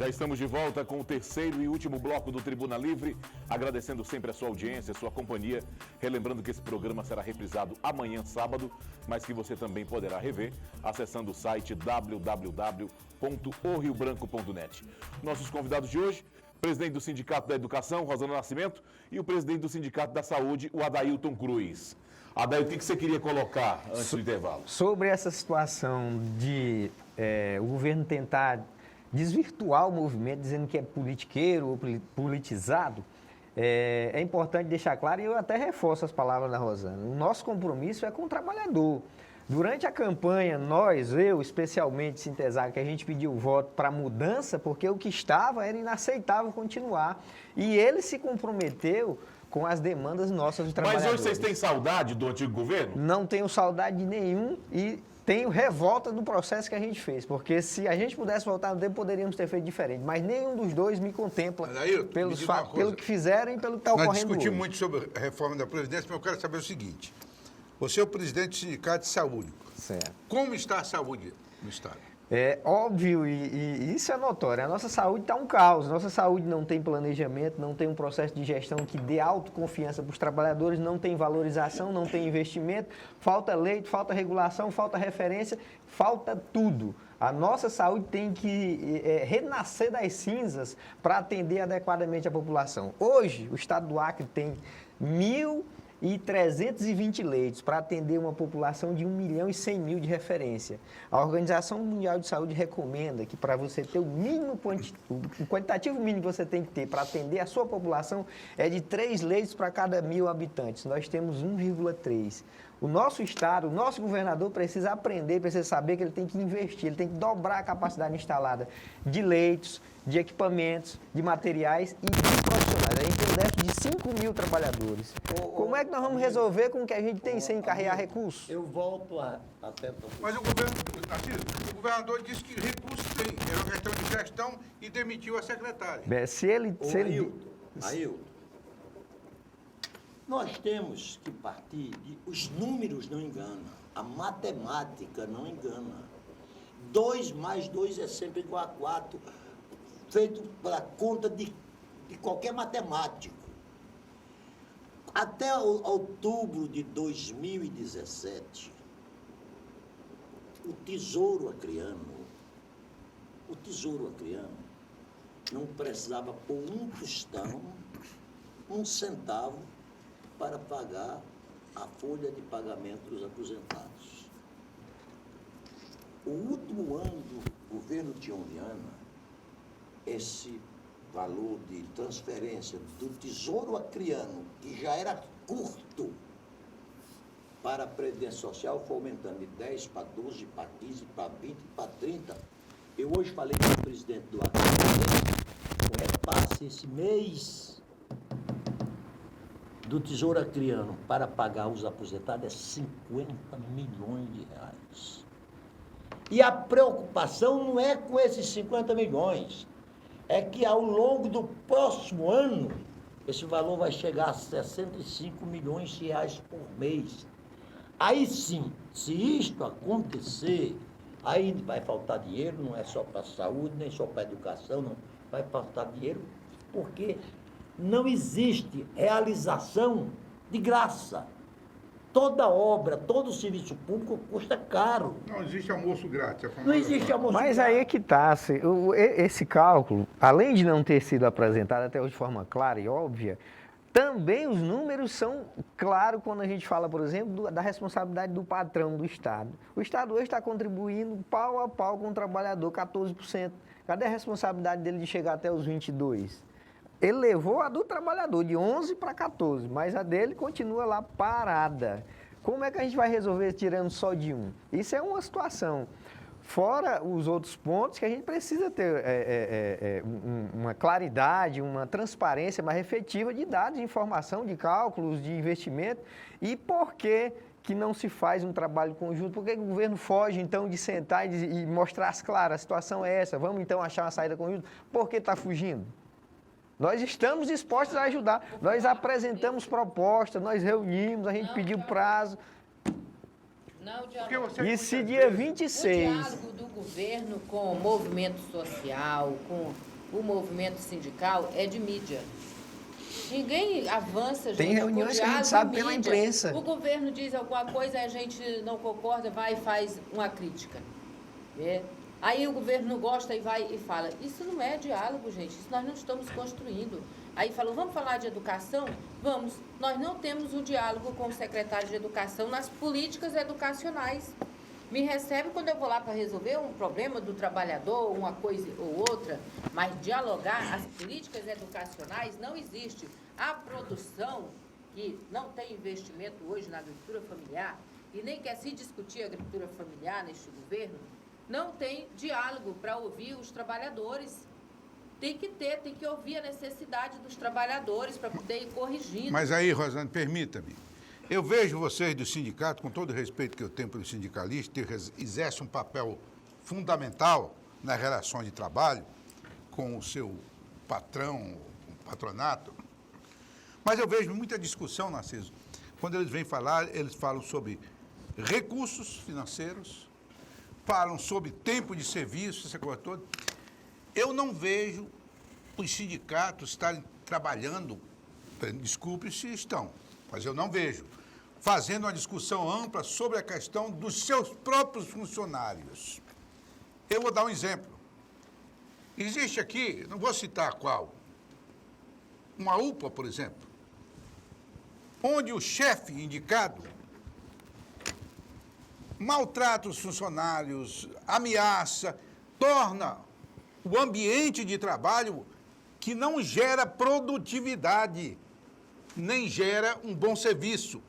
Já estamos de volta com o terceiro e último bloco do Tribuna Livre, agradecendo sempre a sua audiência, a sua companhia, relembrando que esse programa será reprisado amanhã, sábado, mas que você também poderá rever acessando o site www.oriobranco.net. Nossos convidados de hoje, presidente do Sindicato da Educação, Rosana Nascimento, e o presidente do Sindicato da Saúde, o Adailton Cruz. Adailton, o que você queria colocar antes do intervalo? Sobre essa situação de o governo tentar desvirtuar o movimento, dizendo que é politiqueiro ou politizado, é importante deixar claro, e eu até reforço as palavras da Rosana, o nosso compromisso é com o trabalhador. Durante a campanha, eu especialmente, Sintesag, que a gente pediu voto para mudança, porque o que estava era inaceitável continuar. E ele se comprometeu com as demandas nossas de trabalhadores. Mas hoje vocês têm saudade do antigo governo? Não tenho saudade de nenhum e tenho revolta do processo que a gente fez, porque se a gente pudesse voltar no tempo, poderíamos ter feito diferente, mas nenhum dos dois me contempla pelos fatos, pelo que fizeram e pelo que está ocorrendo hoje. Nós discutimos muito sobre a reforma da Previdência, mas eu quero saber o seguinte, você é o presidente do Sindicato de Saúde. Certo. Como está a saúde no Estado? É óbvio, e isso é notório, a nossa saúde está um caos, nossa saúde não tem planejamento, não tem um processo de gestão que dê autoconfiança para os trabalhadores, não tem valorização, não tem investimento, falta leito, falta regulação, falta referência, falta tudo. A nossa saúde tem que renascer das cinzas para atender adequadamente a população. Hoje, o estado do Acre tem 1.320 leitos para atender uma população de 1.100.000 de referência. A Organização Mundial de Saúde recomenda que para você ter o quantitativo mínimo que você tem que ter para atender a sua população é de 3 leitos para cada 1.000 habitantes. Nós temos 1,3. O nosso estado, o nosso governador precisa aprender, precisa saber que ele tem que investir, ele tem que dobrar a capacidade instalada de leitos, de equipamentos, de materiais e de profissionais. A gente tem um déficit de 5.000 trabalhadores. Como é que nós vamos resolver com o que a gente tem sem encarregar recursos? Eu volto até... Mas o governador disse que recursos tem, era uma questão de gestão e demitiu a secretária. Ailton, nós temos que partir os números não enganam, a matemática não engana. 2 mais 2 é sempre igual a 4, feito pela conta de qualquer matemático. Até outubro de 2017, o Tesouro Acreano não precisava pôr um tostão, um centavo, para pagar a folha de pagamento dos aposentados. O último ano do governo Tione, esse valor de transferência do Tesouro Acreano, que já era curto para a Previdência Social, foi aumentando de 10 para 12, para 15, para 20, para 30. Eu hoje falei com o presidente do Acreano, o repasse esse mês do Tesouro Acreano para pagar os aposentados é 50 milhões de reais. E a preocupação não é com esses 50 milhões, é que ao longo do próximo ano, esse valor vai chegar a 65 milhões de reais por mês. Aí sim, se isto acontecer, aí vai faltar dinheiro, não é só para a saúde, nem só para a educação, não. Vai faltar dinheiro porque não existe realização de graça. Toda obra, todo serviço público custa caro. Não existe almoço grátis. Não existe almoço Mas grátis. aí é que está. Esse cálculo, além de não ter sido apresentado até hoje de forma clara e óbvia, também os números são claros quando a gente fala, por exemplo, da responsabilidade do patrão do Estado. O Estado hoje está contribuindo pau a pau com o trabalhador, 14%. Cadê a responsabilidade dele de chegar até os 22%? Ele levou a do trabalhador de 11 para 14, mas a dele continua lá parada. Como é que a gente vai resolver tirando só de um? Isso é uma situação. Fora os outros pontos que a gente precisa ter uma claridade, uma transparência mais efetiva de dados, de informação, de cálculos, de investimento. E por que não se faz um trabalho conjunto? Por que o governo foge, então, de sentar e mostrar as claras? A situação é essa, vamos, então, achar uma saída conjunta? Por que está fugindo? Nós estamos dispostos a ajudar, nós apresentamos propostas, nós reunimos, a gente pediu prazo. E se dia 26... O diálogo do governo com o movimento social, com o movimento sindical é de mídia. Ninguém avança, gente. Tem reuniões que a gente sabe pela imprensa. O governo diz alguma coisa, a gente não concorda, vai e faz uma crítica. Né? Aí o governo não gosta e vai e fala. Isso não é diálogo, gente. Isso nós não estamos construindo. Aí falou, vamos falar de educação? Vamos. Nós não temos um diálogo com o secretário de Educação nas políticas educacionais. Me recebe quando eu vou lá para resolver um problema do trabalhador, uma coisa ou outra, mas dialogar as políticas educacionais não existe. A produção, que não tem investimento hoje na agricultura familiar, e nem quer se discutir a agricultura familiar neste governo, não tem diálogo para ouvir os trabalhadores. Tem que ouvir a necessidade dos trabalhadores para poder ir corrigindo. Mas aí, Rosane, permita-me. Eu vejo vocês do sindicato, com todo o respeito que eu tenho pelos sindicalistas, que exercem um papel fundamental nas relações de trabalho com o seu patrão, o patronato. Mas eu vejo muita discussão, Narciso. Quando eles vêm falar, eles falam sobre recursos financeiros, falam sobre tempo de serviço, essa coisa toda. Eu não vejo os sindicatos estarem trabalhando, desculpe se estão, mas eu não vejo, fazendo uma discussão ampla sobre a questão dos seus próprios funcionários. Eu vou dar um exemplo. Existe aqui, não vou citar qual, uma UPA, por exemplo, onde o chefe indicado maltrata os funcionários, ameaça, torna o ambiente de trabalho que não gera produtividade, nem gera um bom serviço.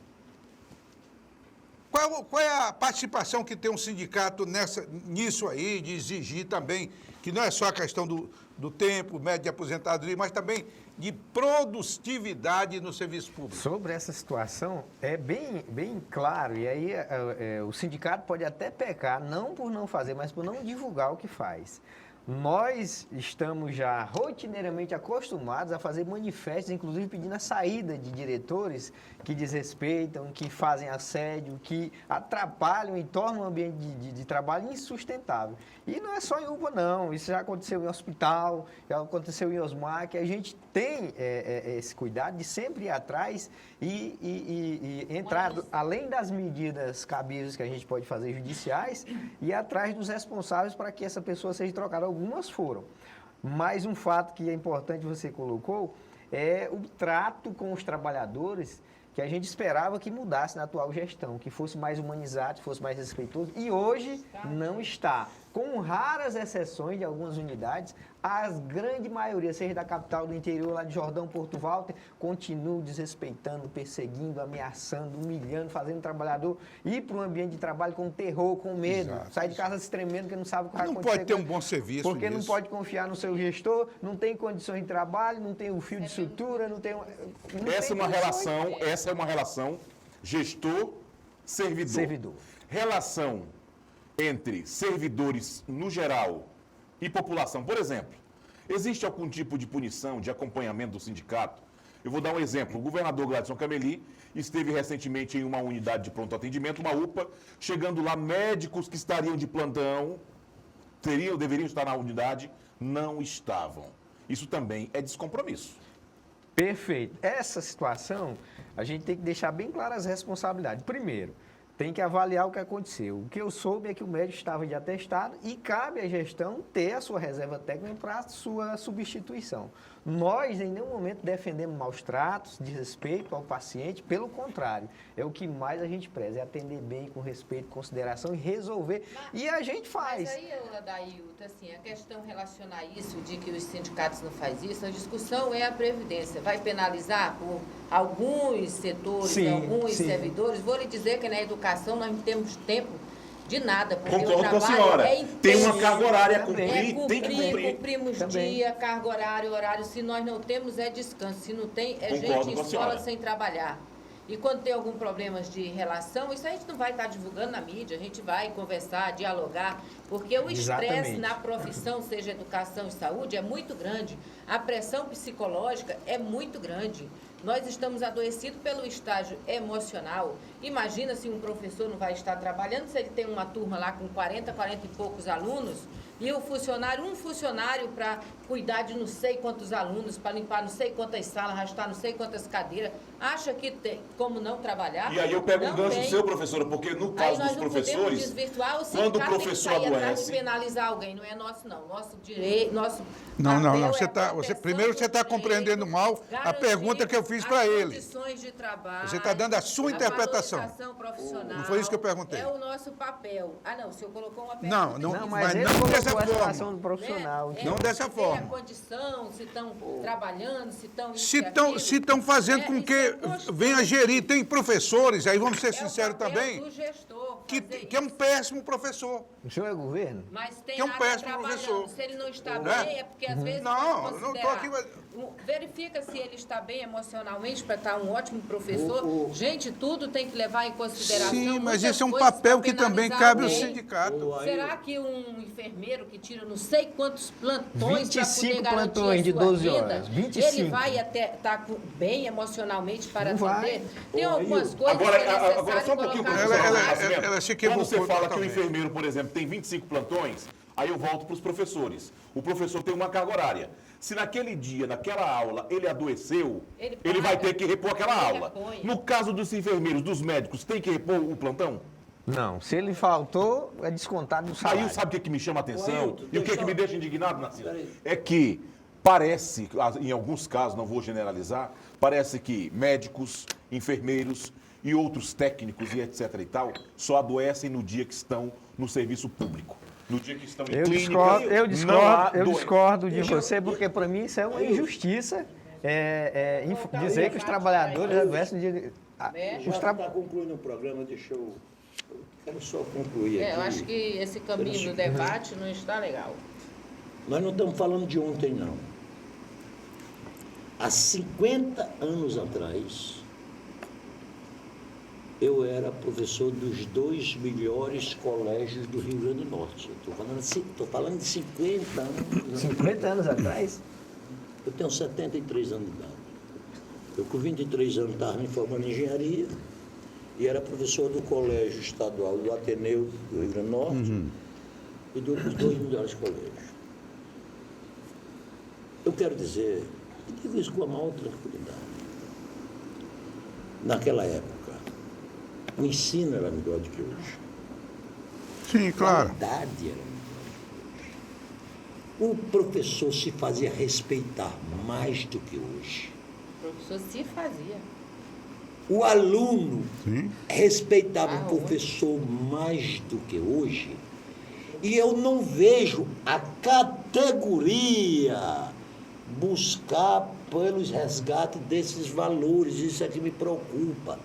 Qual é a participação que tem um sindicato nisso aí, de exigir também, que não é só a questão do tempo médio de aposentadoria, mas também de produtividade no serviço público? Sobre essa situação, é bem claro, e aí o sindicato pode até pecar, não por não fazer, mas por não divulgar o que faz. Nós estamos já rotineiramente acostumados a fazer manifestos, inclusive pedindo a saída de diretores que desrespeitam, que fazem assédio, que atrapalham e tornam o ambiente de trabalho insustentável. E não é só em UPA, não. Isso já aconteceu em hospital, já aconteceu em Osmar, que a gente tem esse cuidado de sempre ir atrás e entrar, além das medidas cabíveis que a gente pode fazer judiciais, ir atrás dos responsáveis para que essa pessoa seja trocada. Algumas foram. Mas um fato que é importante, você colocou, é o trato com os trabalhadores que a gente esperava que mudasse na atual gestão, que fosse mais humanizado, que fosse mais respeitoso, e hoje não está. Com raras exceções de algumas unidades, a grande maioria, seja da capital, do interior, lá de Jordão, Porto Walter, continuam desrespeitando, perseguindo, ameaçando, humilhando, fazendo o trabalhador ir para um ambiente de trabalho com terror, com medo, sai de casa se tremendo, porque não sabe o que vai acontecer. Não pode ter um bom serviço porque não pode confiar no seu gestor, não tem condições de trabalho, não tem o fio de sutura, não tem... Essa é uma relação gestor-servidor. Relação entre servidores no geral e população. Por exemplo, existe algum tipo de punição, de acompanhamento do sindicato? Eu vou dar um exemplo. O governador Gladson Cameli esteve recentemente em uma unidade de pronto atendimento, uma UPA, chegando lá médicos que estariam de plantão, deveriam estar na unidade, não estavam. Isso também é descompromisso. Perfeito. Essa situação, a gente tem que deixar bem claras as responsabilidades. Primeiro, tem que avaliar o que aconteceu. O que eu soube é que o médico estava de atestado e cabe à gestão ter a sua reserva técnica para a sua substituição. Nós, em nenhum momento, defendemos maus tratos, desrespeito ao paciente, pelo contrário, é o que mais a gente preza, é atender bem, com respeito, consideração e resolver, e a gente faz. Mas aí, Adailton, assim, a questão relacionar isso, de que os sindicatos não fazem isso, a discussão é a Previdência. Vai penalizar por alguns setores, alguns servidores? Vou lhe dizer que na educação nós não temos tempo de nada, porque Concordo o com a trabalho senhora. é intenso. Tem uma carga horária a Tem cumprir. Cumprimos também. dia, carga horário. Se nós não temos, é descanso. Se não tem, é Concordo gente com a em senhora. escola sem trabalhar. E quando tem algum problema de relação, isso a gente não vai estar divulgando na mídia, a gente vai conversar, dialogar, porque o estresse na profissão, seja educação e saúde, é muito grande. A pressão psicológica é muito grande. Nós estamos adoecidos pelo estágio emocional. Imagina se um professor não vai estar trabalhando, se ele tem uma turma lá com 40 e poucos alunos, e um funcionário para cuidar de não sei quantos alunos, para limpar não sei quantas salas, arrastar não sei quantas cadeiras, acha que tem como não trabalhar? E aí eu pego um Não gancho tem. seu, professora, porque no caso dos professores, Desvirtuar, o quando o sindicato tem que professor sair atrás adoece... de penalizar alguém, não é nosso não. Nosso direito, nosso Não. papel Você é tá, proteção primeiro você está do compreendendo direito, mal a garantir pergunta que eu fiz para as ele. condições de trabalho, Você está dando a sua interpretação. valorização profissional. Não foi isso que eu perguntei. É o nosso papel. Ah, não, o senhor colocou uma pergunta. Não, Não, mas ele não colocou dessa a situação forma. do profissional. Não dessa se forma. Tem a condição, se estão trabalhando, se estão... Se estão fazendo com que venha gerir, tem professores, aí vamos ser sinceros também, do gestor que é um péssimo professor. O senhor é governo? Mas tem que é um área péssimo trabalhando. professor. Se ele não está Né? bem, é porque às vezes... Não, pode não estou aqui... Verifica se ele está bem emocionalmente para estar um ótimo professor. Gente, tudo tem que levar em consideração. Sim, mas muitas esse é um coisas papel pra que também penalizar cabe ao alguém. sindicato. Será que um enfermeiro que tira não sei quantos plantões para 25 poder garantir plantões a de sua 12 renda, horas, 25. ele vai até estar bem emocionalmente para Não atender? vai. Tem algumas coisas Agora, que é necessário agora só um pouquinho, colocar no professor. Ela- Nascimento. ela se equivocou Quando você fala que o totalmente. enfermeiro, por exemplo, tem 25 plantões, aí eu volto para os professores. O professor tem uma carga horária. Se naquele dia, naquela aula, ele adoeceu, ele vai ter que repor aquela Ele aula. repõe. No caso dos enfermeiros, dos médicos, tem que repor o plantão? Não, se ele faltou, é descontado do salário. Aí sabe o que, que me chama a atenção? Ailton, E o que, deixa que me eu- deixa indignado, Narciso? Peraí. É que parece, em alguns casos, não vou generalizar, parece que médicos, enfermeiros e outros técnicos e etc e tal, só adoecem no dia que estão no serviço público. No dia que estão em Eu clínica, discordo, eu não há discordo, eu doença. discordo de você, porque para mim isso é uma injustiça. Dizer que os trabalhadores adoecem no dia de... Já está concluindo o programa, deixa eu... Quero só concluir aqui. Eu acho que esse caminho do debate não está legal. Nós não estamos falando de ontem, não. Há 50 anos atrás, eu era professor dos 2 melhores colégios do Rio Grande do Norte. Estou falando de 50 anos. 50 anos atrás. Eu tenho 73 anos de idade. Eu, com 23 anos, estava me formando em engenharia e era professor do Colégio Estadual do Ateneu do Rio Grande do Norte e dos 2 melhores colégios. Eu quero dizer, e digo isso com a maior tranquilidade, naquela época, o ensino era melhor do que hoje. Sim, A claro. qualidade era melhor do que hoje. O professor se fazia respeitar mais do que hoje. O professor se fazia. O aluno Sim. respeitava Ah, o professor mais do que hoje. E eu não vejo a categoria buscar pelos resgates desses valores. Isso é que me preocupa.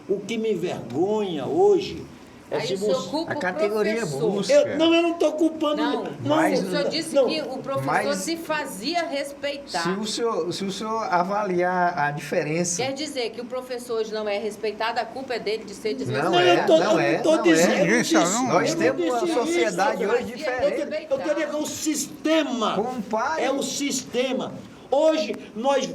O que me envergonha hoje é Aí se o senhor você... culpa A o categoria professor. busca. Eu não estou culpando... Não, Mas o senhor disse não. que o professor Mas- se fazia respeitar. Se o senhor avaliar a diferença... Quer dizer que o professor hoje não é respeitado, a culpa é dele de ser desrespeitado. Não é, não eu é, estou não dizendo é. Ninguém sabe, isso. não. Nós Eu temos uma disse isso, sociedade rapaz. hoje diferente. Eu queria que o sistema Compare. é o sistema. Hoje nós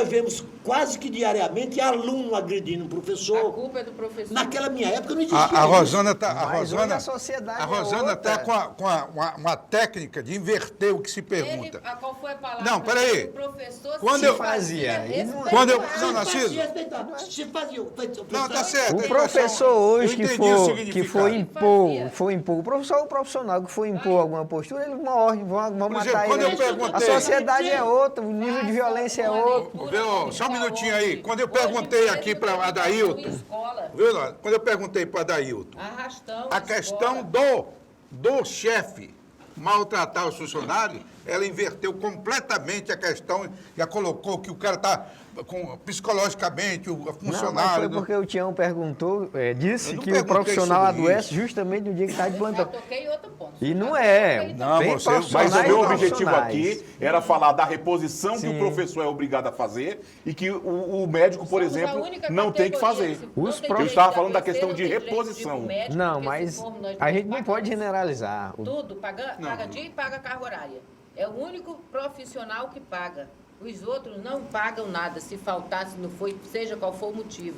vemos quase que diariamente aluno agredindo o A professor. culpa é do professor. Naquela minha época não existia A isso. Rosana está Mas hoje a sociedade é outra. com uma técnica de inverter o que se pergunta. Qual foi a palavra? Não, peraí. O professor Quando se eu- fazia fazia. respeitar. Quando eu- Se Não, fazia Narciso. respeitar, se fazia. Não, tá certo. O tem professor razão. hoje Eu que entendi o for significado. impor, o profissional que for impor alguma postura, ele morre, vão Por matar exemplo, quando ele. eu perguntei- A sociedade é outra, o nível de violência é outro. Viu? Só um minutinho aí. Quando eu perguntei aqui para Adailton, viu, Laura? Quando eu perguntei para Adailton, Arrastão. a questão do chefe maltratar os funcionários, ela inverteu completamente a questão, já colocou que o cara está psicologicamente, o Não, mas funcionário... foi porque o Tião perguntou, disse Eu não que o perguntei profissional sobre adoece justamente no dia que está de Eu plantão. toquei outro ponto. E não é. Não, Tem você- Mas o profissionais meu e objetivo profissionais. aqui era falar da reposição que o Sim. professor é obrigado a fazer e que o médico, por Somos a exemplo, única não tem que categoria, fazer. se não Os tem pro- Eu direito estava de falando da adoecer, questão não de tem direito ir reposição. pro médico, Não, porque se mas formos nós a dois, gente não paga pode generalizar. tudo, paga dia e paga carga horária. É o único profissional que paga. Os outros não pagam nada, se faltar, se não foi, seja qual for o motivo.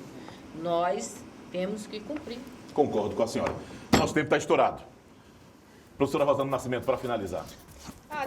Nós temos que cumprir. Concordo com a senhora. Nosso tempo está estourado. Professora Rosana Nascimento, para finalizar.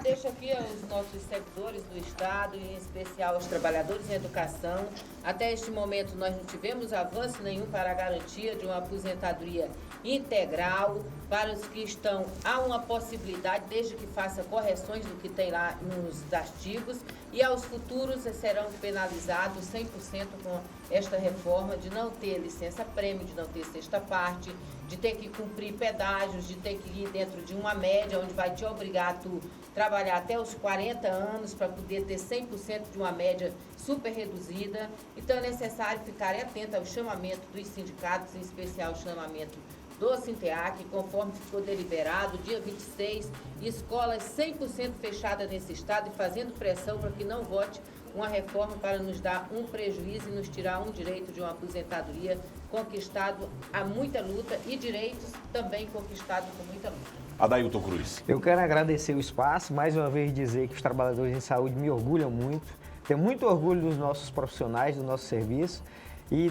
Deixo aqui aos nossos servidores do Estado, em especial aos trabalhadores em educação. Até este momento nós não tivemos avanço nenhum para a garantia de uma aposentadoria integral. Para os que estão, há uma possibilidade, desde que faça correções do que tem lá nos artigos, e aos futuros serão penalizados 100% com esta reforma de não ter licença-prêmio, de não ter sexta parte, de ter que cumprir pedágios, de ter que ir dentro de uma média, onde vai te obrigar a tu trabalhar até os 40 anos para poder ter 100% de uma média super reduzida. Então é necessário ficar atento ao chamamento dos sindicatos, em especial o chamamento do Sinteac, conforme ficou deliberado, dia 26, escolas 100% fechadas nesse estado e fazendo pressão para que não vote uma reforma para nos dar um prejuízo e nos tirar um direito de uma aposentadoria conquistado a muita luta e direitos também conquistados com muita luta. Adailton Cruz. Eu quero agradecer o espaço, mais uma vez dizer que os trabalhadores em saúde me orgulham muito, tenho muito orgulho dos nossos profissionais, do nosso serviço e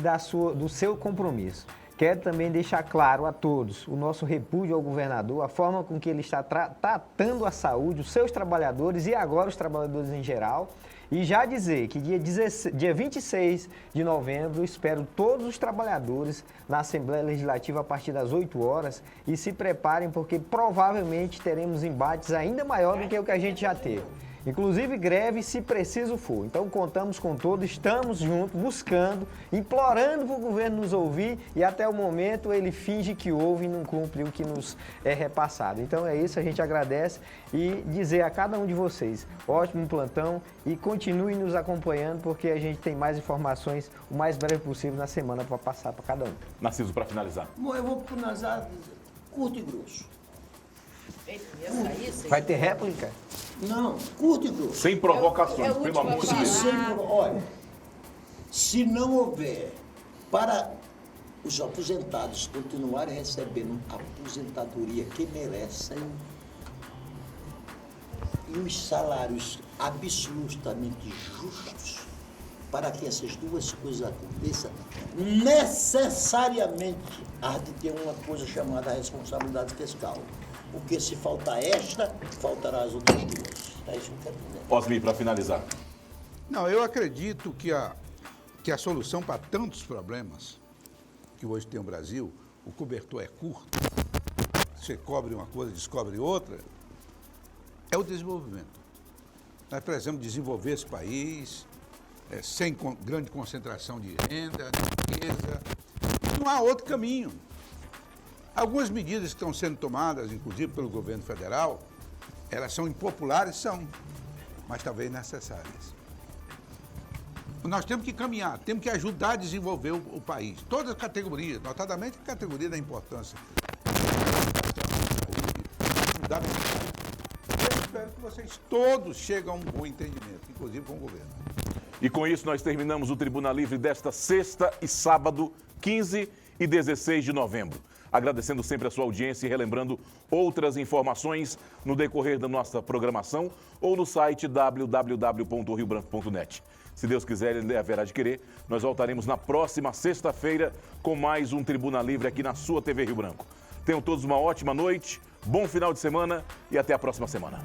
do seu compromisso. Quero também deixar claro a todos o nosso repúdio ao governador, a forma com que ele está tratando a saúde, os seus trabalhadores e agora os trabalhadores em geral. E já dizer que dia 26 de novembro espero todos os trabalhadores na Assembleia Legislativa a partir das 8 horas e se preparem porque provavelmente teremos embates ainda maior do que o que a gente já teve. Inclusive greve se preciso for. Então contamos com todos, estamos juntos, buscando, implorando para o governo nos ouvir e até o momento ele finge que ouve e não cumpre o que nos é repassado. Então é isso, a gente agradece e dizer a cada um de vocês, ótimo plantão e continue nos acompanhando porque a gente tem mais informações o mais breve possível na semana para passar para cada um. Narciso, para finalizar. Bom, eu vou finalizar curto e grosso. Vai ter réplica? Não, curto e grosso. Sem provocações, pelo amor de Deus. Olha, se não houver para os aposentados continuarem recebendo a aposentadoria que merecem e os salários absolutamente justos, para que essas duas coisas aconteçam, necessariamente há de ter uma coisa chamada responsabilidade fiscal. Porque se faltar esta, faltará as outras duas. É isso que eu quero dizer. Osmi, para finalizar. Não, eu acredito que a solução para tantos problemas que hoje tem o Brasil, o cobertor é curto, você cobre uma coisa, descobre outra, é o desenvolvimento. Nós precisamos desenvolver esse país sem grande concentração de renda, de riqueza. Não há outro caminho. Algumas medidas que estão sendo tomadas, inclusive pelo governo federal, elas são impopulares, mas talvez necessárias. Nós temos que caminhar, temos que ajudar a desenvolver o país. Todas as categorias, notadamente a categoria da importância. Ajudar a Eu espero que vocês todos cheguem a um bom entendimento, inclusive com o governo. E com isso nós terminamos o Tribuna Livre desta sexta e sábado, 15 e 16 de novembro. Agradecendo sempre a sua audiência e relembrando outras informações no decorrer da nossa programação ou no site www.riobranco.net. Se Deus quiser, ele haverá de querer. Nós voltaremos na próxima sexta-feira com mais um Tribuna Livre aqui na sua TV Rio Branco. Tenham todos uma ótima noite, bom final de semana e até a próxima semana.